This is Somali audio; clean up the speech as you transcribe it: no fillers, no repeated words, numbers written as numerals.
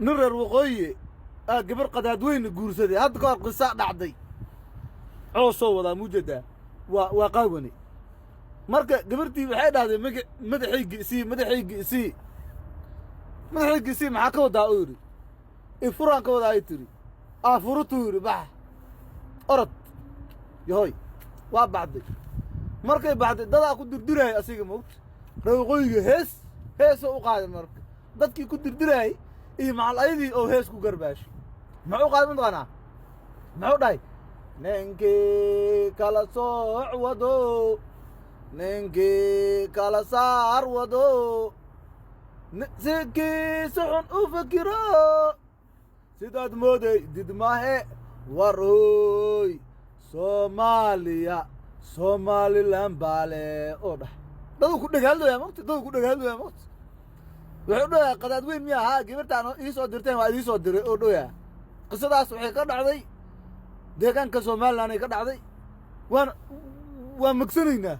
نرر وقوي قبر قدادوين جورسدي هاد قار قصة دعدي عوصو ولا موجودة وقاوني مركا قبرتي waxay dhahday madaxaygi sii maxaa ka wadaa uu yiri ifuraan ka wadaa ay tiri afurutu yiri bax orod yahoy waa bacday markay bacday dadaa ku dirdiray asiga moogta rooqooyiga hees u qaaday marka dadkii ku dirdiray iyo macal ayadii oo hees ku garbaash maxuu qaaday maqana maxuu dhahay ninkii kala sooc wado ninkii kala saar wado sikii suxun u fakiro sidaad mooday didmahe warooy Somaliland baale oo dhah dadku ku dhagaalaya maqti wuxuu dhahay qadaadweyn miyaa ha gabartaan ii soo dirteen waa ii soo diray oo dhooya qisadaas waxay ka dhacday deegaanka Somaliland ay ka dhacday waan magsanaynaa